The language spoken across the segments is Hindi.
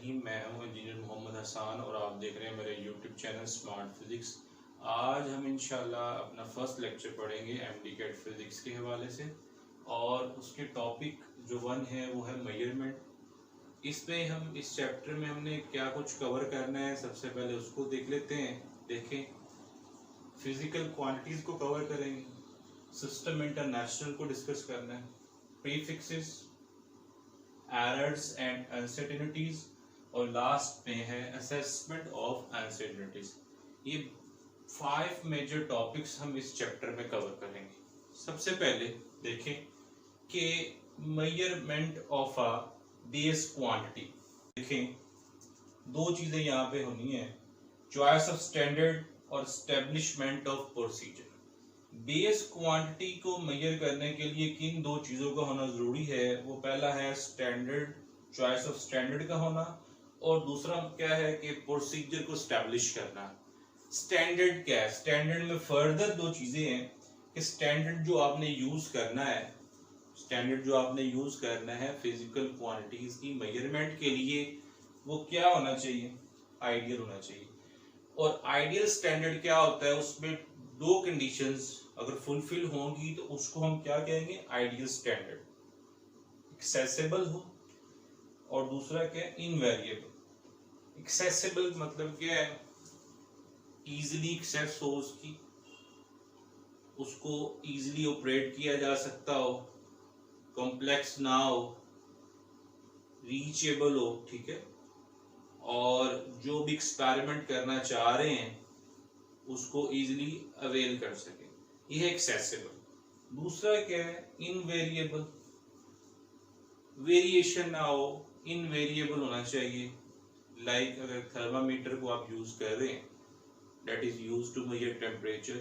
रहीम। मैं हूं इंजीनियर मोहम्मद हसन और आप देख रहे हैं मेरे यूट्यूब चैनल स्मार्ट फिज़िक्स। आज हम इंशाल्लाह अपना फर्स्ट लेक्चर पढ़ेंगे एमडी-कैट फिज़िक्स के हवाले से और उसके टॉपिक जो 1 है वो है मेजरमेंट। इसमें हम इस चैप्टर में हमने क्या कुछ कवर करना है, सबसे पहले उसको देख लेते हैं। देखें, फिजिकल क्वांटिटीज़ को कवर करेंगे, सिस्टम इंटरनेशनल को डिस्कस करना है, प्रीफिक्सेस, एरर्स एंड अनसर्टेनिटीज और लास्ट में है असेसमेंट ऑफ अनसर्टेनिटीज। ये 5 मेजर टॉपिक्स हम इस चैप्टर में कवर करेंगे। सबसे पहले देखें कि measurement of a base quantity. देखें, 2 चीज़ें यहाँ पे होनी है, चॉइस ऑफ स्टैंडर्ड और establishment of procedure. Base quantity को मेजर करने के लिए किन 2 चीज़ों का होना ज़रूरी है, वो पहला है स्टैंडर्ड, चॉइस ऑफ स्टैंडर्ड का होना, और दूसरा क्या है कि प्रोसीजर को स्टैब्लिश करना। स्टैंडर्ड क्या है? स्टैंडर्ड में फर्दर 2 चीज़ें हैं कि स्टैंडर्ड जो आपने यूज़ करना है, स्टैंडर्ड जो आपने यूज़ करना है फिजिकल क्वांटिटीज़ की मेजरमेंट के लिए, वो क्या होना चाहिए? आइडियल होना चाहिए। और आइडियल स्टैंडर्ड क्या होता है? उसमें 2 कंडीशंस अगर फुलफिल होंगी तो उसको हम क्या कहेंगे? Ideal standard. एक्सेसिबल हो और दूसरा क्या है? इनवेरिएबल। एक्सेसिबल मतलब क्या है? इजीली एक्सेस हो, उसको इजीली ऑपरेट किया जा सकता हो, कॉम्प्लेक्स ना हो, रीचेबल हो, ठीक है, और जो भी एक्सपेरिमेंट करना चाह रहे हैं उसको इजीली अवेल कर सके, ये है एक्सेसिबल। दूसरा क्या है? इनवेरिएबल। वेरिएशन ना हो, इनवेरिएबल होना चाहिए। लाइक अगर थर्मामीटर को आप यूज कर रहे हैं, that is use to measure temperature,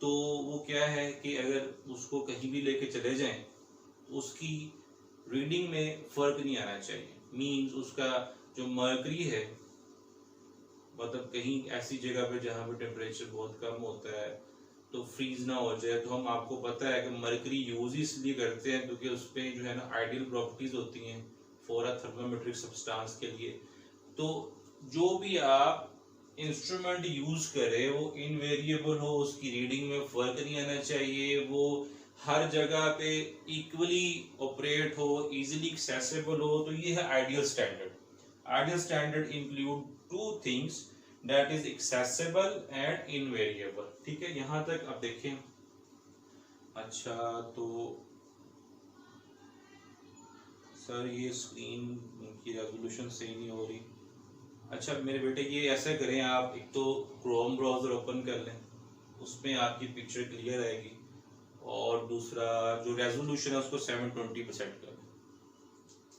तो वो क्या है कि अगर उसको कहीं भी लेके चले जाएं तो उसकी रीडिंग में फर्क नहीं आना चाहिए। मींस उसका जो मर्करी है, मतलब कहीं ऐसी जगह पे जहाँ पे टेम्परेचर बहुत कम होता है तो फ्रीज ना हो जाए। तो हम आपको पता है कि मर्करी यूज इसलिए करते हैं क्योंकि उस पर जो है ना आइडियल प्रॉपर्टीज होती हैं फॉर अ थर्मोमेट्रिक सब्सटेंस के लिए। तो जो भी आप इंस्ट्रूमेंट यूज करें वो इनवेरिएबल हो, उसकी रीडिंग में फर्क नहीं आना चाहिए, वो हर जगह पे इक्वली ऑपरेट हो, इजीली एक्सेसिबल हो। तो ये है ideal standard. Ideal standard include 2 things, that is accessible and invariable. ठीक है, यहां तक अब देखें। अच्छा, तो सर ये स्क्रीन की रेजोल्यूशन सही नहीं हो रही। अच्छा मेरे बेटे, ये ऐसा करें, आप एक तो क्रोम ब्राउजर ओपन कर लें, उसमें आपकी पिक्चर क्लियर आएगी, और दूसरा जो रेजोल्यूशन है उसको 720 पे सेट कर लें।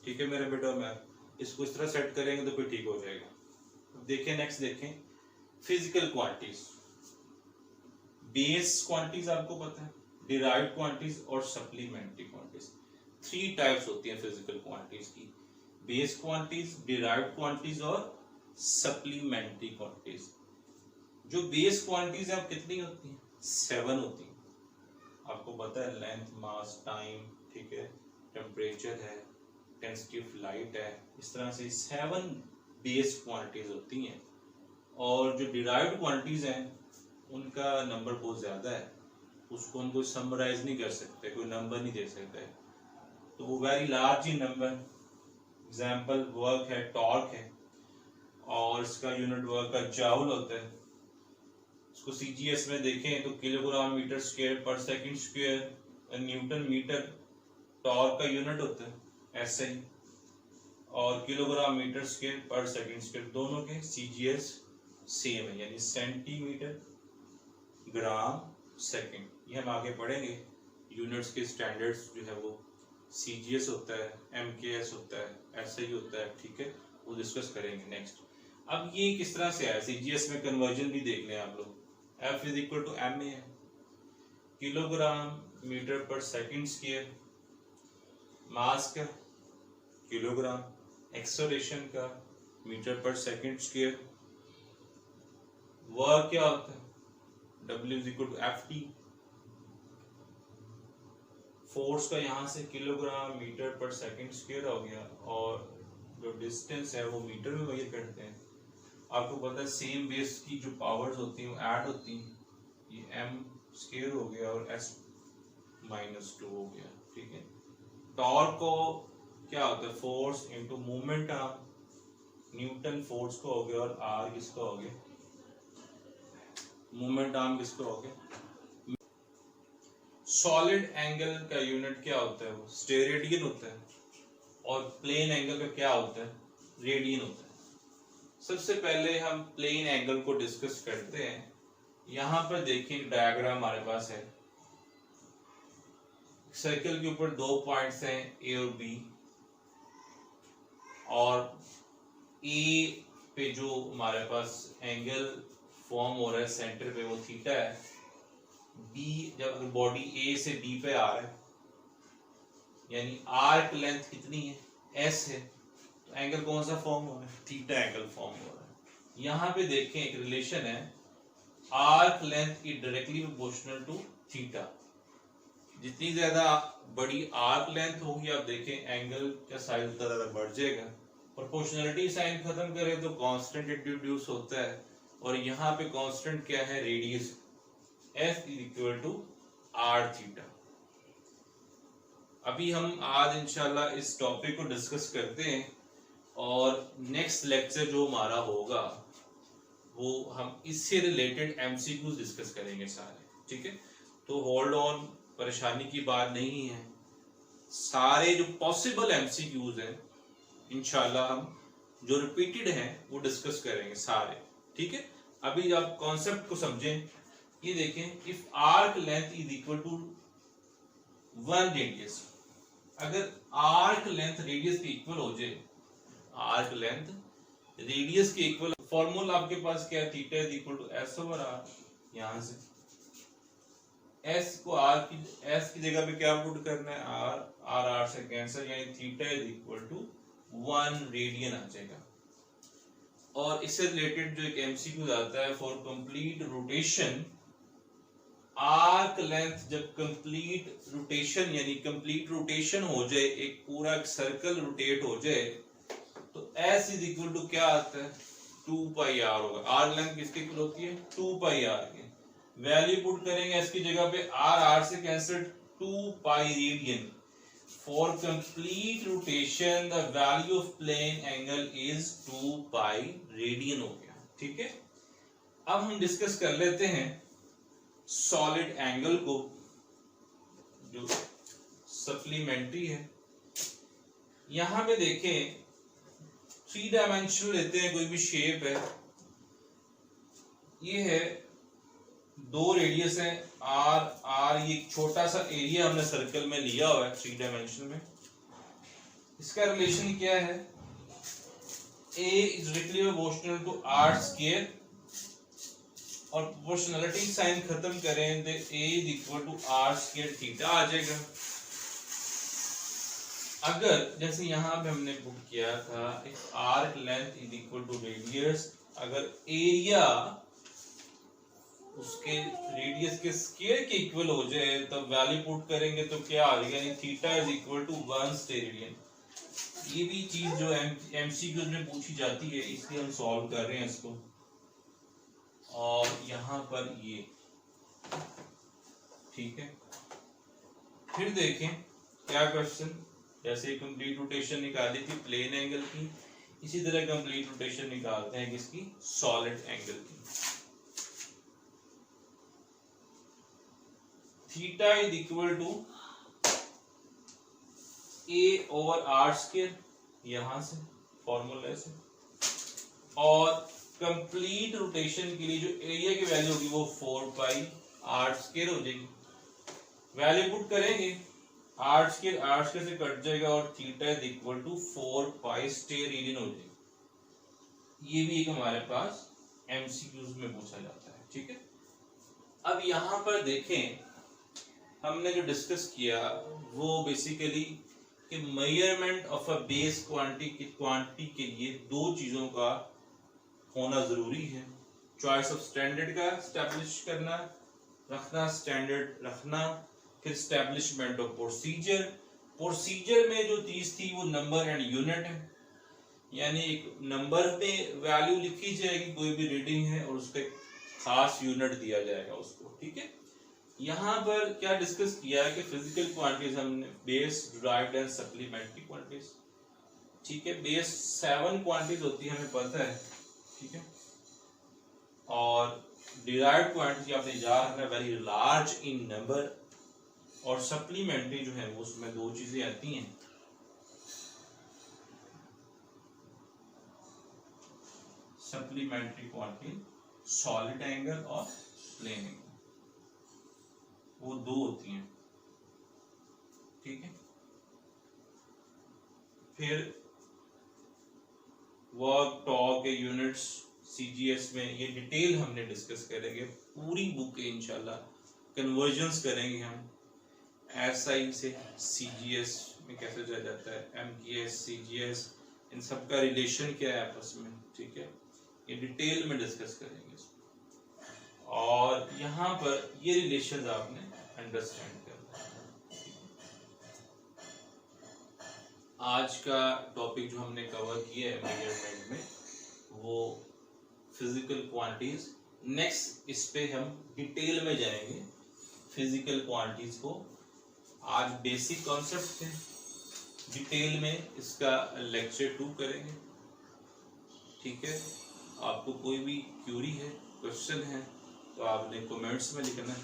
ठीक है मेरे बेटा, मैं इसको इस तरह सेट करेंगे तो फिर ठीक हो जाएगा। देखें नेक्स्ट, देखें फिजिकल क्वांटिटीज। बेस क्वांटिटीज आपको पता है, डिराइव्ड क्वांटिटीज और सप्लीमेंट्री क्वांटिटीज। 3 टाइप्स होती हैं फिजिकल क्वांटिटीज की, बेस क्वांटिटीज, डिराइव्ड क्वांटिटीज और सप्लीमेंट्री क्वांटिटीज। जो बेस क्वांटिटीज है कितनी होती हैं? 7 होती हैं। आपको पता है, लेंथ, मास, टाइम, ठीक है, टेम्परेचर है, इंटेंसिटी ऑफ लाइट है, इस तरह से 7 बेस क्वांटिटीज होती हैं। और जो डिराइव्ड क्वांटिटीज हैं उनका नंबर बहुत ज़्यादा है, उसको हम कोई समराइज नहीं कर सकते, कोई नंबर नहीं दे सकते, तो वो वेरी लार्ज ही नंबर। एग्जाम्पल वर्क है, टॉर्क है, और इसका यूनिट वर्क का जाउल होता है। इसको सीजीएस में देखें तो किलोग्राम मीटर स्क्वायर पर second square, newton metre torque का यूनिट होता है, ऐसे ही, और किलोग्राम मीटर स्क्वायर पर सेकंड स्क्वायर दोनों के सीजीएस सेम है, यानी सेंटीमीटर ग्राम सेकंड। ये हम आगे पढ़ेंगे, यूनिट्स के स्टैंडर्ड्स जो है वो सीजीएस होता है, एमकेएस होता है, ऐसे ही होता है, ठीक है, वो डिस्कस करेंगे नेक्स्ट। अब ये किस तरह से है, सीजीएस में कन्वर्जन भी देख लें आप लोग। F is equal to M A है, किलोग्राम मीटर पर सेकंड स्क्वायर, मास का किलोग्राम, एक्सेलरेशन का मीटर पर सेकंड स्क्वायर, वर्क क्या होता है? W is equal to F T, force का यहाँ से किलोग्राम मीटर पर सेकंड स्क्वायर हो गया, और जो डिस्टेंस है वो मीटर में मेजर करते हैं। आपको पता है सेम बेस की जो पावर्स होती हैं वो ऐड होती हैं, ये m स्क्वायर हो गया और s -2 हो गया, ठीक है। टॉर्क को क्या होता है, force into movement arm, Newton force को हो गया और r किसका हो गया, मूवमेंट आर्म किसका हो गया। सॉलिड एंगल का यूनिट क्या होता है, वो स्टेरेडियन होता है, और प्लेन एंगल का क्या होता है, रेडियन होता है। सबसे पहले हम प्लेन एंगल को डिस्कस करते हैं। यहां पर देखिए डायग्राम हमारे पास है, सर्कल के ऊपर 2 पॉइंट्स हैं ए और बी, और ए पे जो हमारे पास एंगल फॉर्म हो रहा है सेंटर पे वो थीटा है। बी जब अगर बॉडी ए से बी पे आ रहा है यानी आर्क लेंथ कितनी है, एस है, तो एंगल कौन सा फॉर्म हो रहा है, थीटा एंगल फॉर्म हो रहा है। यहाँ पे देखें एक रिलेशन है, arc length is directly proportional to theta. जितनी ज्यादा बड़ी आर्क लेंथ होगी आप देखें एंगल का साइज उतना ज्यादा बढ़ जाएगा। प्रोपोर्शनलिटी साइन खत्म करें तो कांस्टेंट इंट्रोड्यूस होता है, और यहाँ पे कांस्टेंट क्या है, radius, F is equal to R theta. अभी हम आज इंशाल्लाह इस टॉपिक को डिस्कस करते हैं, और नेक्स्ट लेक्चर जो हमारा होगा वो हम इससे रिलेटेड एमसीक्यूज डिस्कस करेंगे सारे, ठीक है। तो होल्ड ऑन, परेशानी की बात नहीं है, सारे जो पॉसिबल एमसीक्यूज हैं इंशाल्लाह हम जो रिपीटेड हैं वो डिस्कस करेंगे सारे, ठीक है। अभी आप कॉन्सेप्ट को समझें, ये देखें, if arc length is equal to 1 radius, अगर आर्क लेंथ रेडियस के इक्वल हो जाए, आर्क लेंथ रेडियस के इक्वल, फॉर्मूला आपके पास क्या है, theta is equal to S over R. यहां से एस को आर की, एस की जगह पे क्या पुट करना है, आर से कैंसिल, यानी theta is equal to 1 radian आ जाएगा। और इससे रिलेटेड जो एक एमसीक्यू आता है, for complete rotation, arc length जब कंप्लीट रोटेशन यानी कंप्लीट रोटेशन हो जाए, एक पूरा सर्कल रोटेट हो जाए, तो एस इज इक्वल टू क्या आता है, 2 पाई आर होगा। आर्क लेंथ किसके इक्वल होती है, 2 पाई आर के। वैल्यू पुट करेंगे इसकी जगह पे, आर से cancel, 2 pi radian. For complete rotation the value of plane angle is 2 pi radian हो गया, ठीक है। अब हम डिस्कस कर लेते हैं सॉलिड एंगल को, जो सप्लीमेंट्री है। यहां पे देखें 3 डायमेंशनल लेते हैं, कोई भी शेप है, ये है 2 रेडियस है आर, ये छोटा सा एरिया हमने सर्कल में लिया हुआ है 3 डायमेंशन में। इसका रिलेशन क्या है, A is directly proportional to R square, और प्रोपोर्शनलिटी साइन खत्म करें तो A is equal to R square theta आ जाएगा। अगर जैसे यहाँ पे हमने बुक किया था, if arc length is equal to radius, अगर एरिया उसके रेडियस के स्क्वायर के इक्वल हो जाए तो वैल्यू पुट करेंगे तो क्या आ जाएगा, यानी theta is equal to 1 steradian. ये भी चीज जो एमसीक्यूज में पूछी जाती है, इसलिए हम सॉल्व कर रहे हैं इसको। और यहाँ पर ये, ठीक है। फिर देखें क्या क्वेश्चन, जैसे कंप्लीट रोटेशन निकाली थी प्लेन एंगल की, इसी तरह कंप्लीट रोटेशन निकालते हैं किसकी, सॉलिड एंगल की। Theta is equal to A over R square, यहां से फॉर्मूला से, और कंप्लीट रोटेशन के लिए जो एरिया की वैल्यू होगी वो 4 पाई आर स्क्वायर हो जाएगी। वैल्यू पुट करेंगे, आर स्क्वायर से कट जाएगा, और theta is equal to 4 pi steradian हो जाएगी। ये भी एक हमारे पास एमसीक्यूज में पूछा जाता है, ठीक है। अब यहां पर देखें, हमने जो डिस्कस किया वो बेसिकली कि measurement of a base quantity के लिए 2 चीजों का होना जरूरी है, चॉइस ऑफ स्टैंडर्ड का एस्टैब्लिश करना, रखना स्टैंडर्ड रखना, फिर एस्टैब्लिशमेंट ऑफ प्रोसीजर। प्रोसीजर में जो चीज थी वो नंबर एंड यूनिट है, यानी एक नंबर पे वैल्यू लिखी जाएगी, कोई भी रीडिंग है और उसका खास यूनिट दिया जाएगा उसको, ठीक है। यहाँ पर क्या डिस्कस किया है कि फिजिकल क्वांटिटीज हमने base, derived and supplementary quantities, ठीक है। बेस 7 क्वांटिटीज होती है हमें पता है, ठीक है। और डिराइव्ड क्वांटिटी आपने याद रखना, वेरी लार्ज इन नंबर। और सप्लीमेंट्री जो है वो उसमें 2 चीजें आती हैं, सप्लीमेंट्री क्वांटिटी सॉलिड एंगल और प्लेन एंगल, वो 2 होती हैं, ठीक है। फिर वर्क, टॉर्क, यूनिट्स, सीजीएस में ये डिटेल हमने डिस्कस करेंगे, पूरी बुक है इंशाल्लाह। कन्वर्जन्स करेंगे हम एसआई से सीजीएस में कैसे जा जाता है, एमजीएस, सीजीएस, इन सब का रिलेशन क्या है आपस में, ठीक है। ये डिटेल में डिस्कस करेंगे। और यहाँ पर ये रिलेशन आपने अंडरस्टैंड करना है। आज का टॉपिक जो हमने कवर किया है मेजरमेंट में वो फिजिकल क्वांटिटीज। नेक्स्ट इस पे हम डिटेल में जाएंगे फिजिकल क्वांटिटीज को। आज बेसिक कॉन्सेप्ट थे, डिटेल में इसका लेक्चर 2 करेंगे, ठीक है। आपको कोई भी क्यूरी है, क्वेश्चन है तो आपने कमेंट्स में लिखना है।